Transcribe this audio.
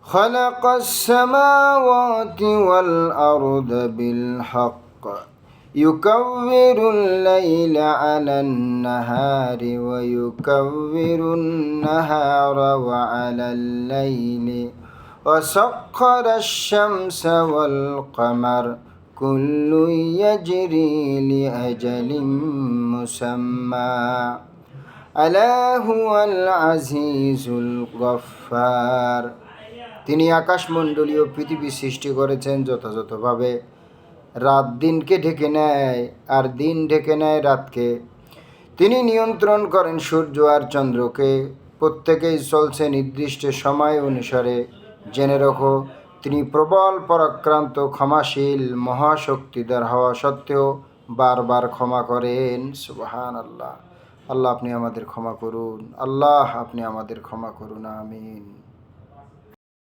خلق السماوات والأرض بالحق يكور الليل على النهار ويكور النهار وعلى الليل وسخر الشمس والقمر كل يجري لأجل مسمى ألا هو العزيز الغفار। তিনি আকাশমণ্ডলীয় পৃথিবী সৃষ্টি করেছেন যথাযথভাবে। রাত দিনকে ঢেকে নেয় আর দিন ঢেকে নেয় রাতকে। তিনি নিয়ন্ত্রণ করেন সূর্য আর চন্দ্রকে। প্রত্যেকেই চলছে নির্দিষ্ট সময় অনুসারে। জেনে রাখো, তিনি প্রবল পরাক্রান্ত, ক্ষমাশীল, মহাশক্তিধর হওয়া সত্ত্বেও বারবার ক্ষমা করেন। সুবহানাল্লাহ। আল্লাহ আপনি আমাদের ক্ষমা করুন। আল্লাহ আপনি আমাদের ক্ষমা করুন। আমিন।